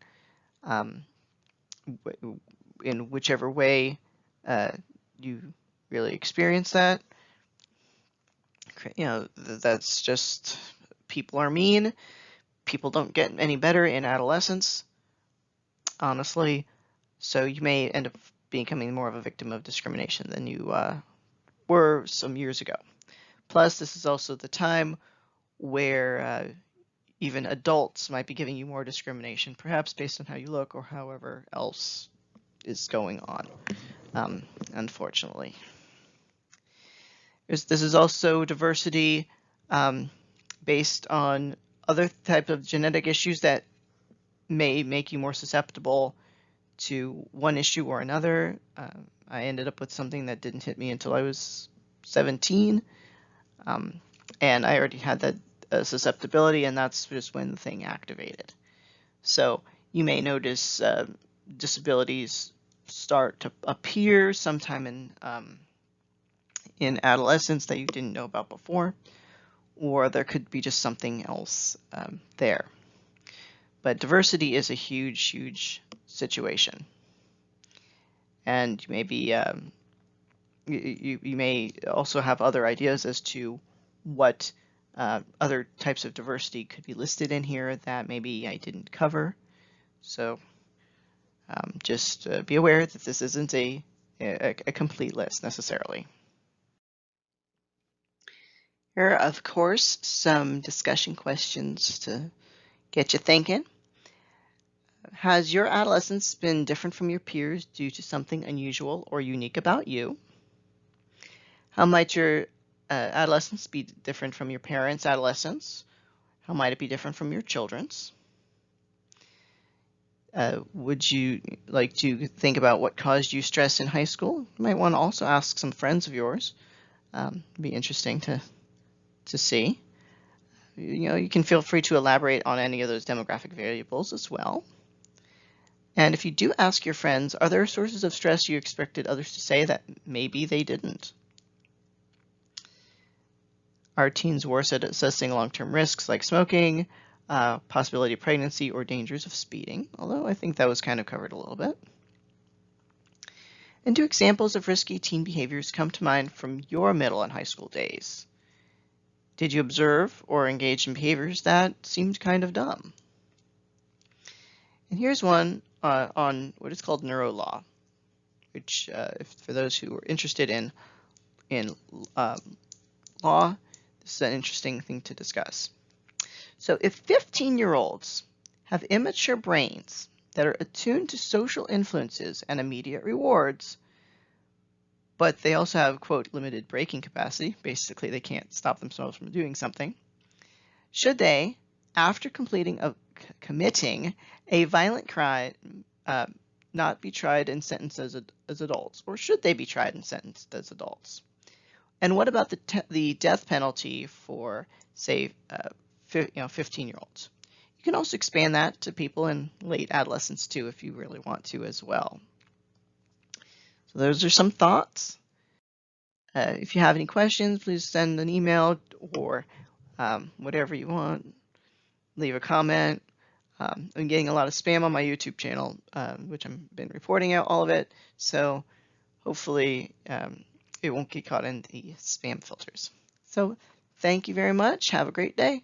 in whichever way you really experience that. That's just, people are mean. People don't get any better in adolescence, honestly. So you may end up becoming more of a victim of discrimination than you were some years ago. Plus, this is also the time where even adults might be giving you more discrimination, perhaps based on how you look or however else is going on, unfortunately. This is also diversity based on other types of genetic issues that may make you more susceptible to one issue or another. I ended up with something that didn't hit me until I was 17, and I already had that susceptibility, and that's just when the thing activated. So you may notice disabilities start to appear sometime in adolescence that you didn't know about before, or there could be just something else there. But diversity is a huge, huge situation, and you may be you may also have other ideas as to what other types of diversity could be listed in here that maybe I didn't cover. So just be aware that this isn't a complete list necessarily. Here are, of course, some discussion questions to get you thinking. Has your adolescence been different from your peers due to something unusual or unique about you? How might your adolescence be different from your parents' adolescence? How might it be different from your children's? Would you like to think about what caused you stress in high school? You might want to also ask some friends of yours Be interesting to see. You can feel free to elaborate on any of those demographic variables as well. And if you do ask your friends, are there sources of stress you expected others to say that maybe they didn't? Are teens worse at assessing long-term risks like smoking, possibility of pregnancy, or dangers of speeding? Although I think that was kind of covered a little bit. And do examples of risky teen behaviors come to mind from your middle and high school days? Did you observe or engage in behaviors that seemed kind of dumb? And here's one on what is called neurolaw, which, for those who are interested in law, this is an interesting thing to discuss. So if 15-year-olds have immature brains that are attuned to social influences and immediate rewards, but they also have, quote, limited braking capacity, basically they can't stop themselves from doing something, should they, after committing a violent crime, not be tried and sentenced as adults? Or should they be tried and sentenced as adults? And what about the death penalty for, say, 15-year-olds? You can also expand that to people in late adolescence too, if you really want to as well. So those are some thoughts. If you have any questions, please send an email or whatever you want. Leave a comment. I'm getting a lot of spam on my YouTube channel, which I've been reporting out all of it. So hopefully it won't get caught in the spam filters. So thank you very much. Have a great day.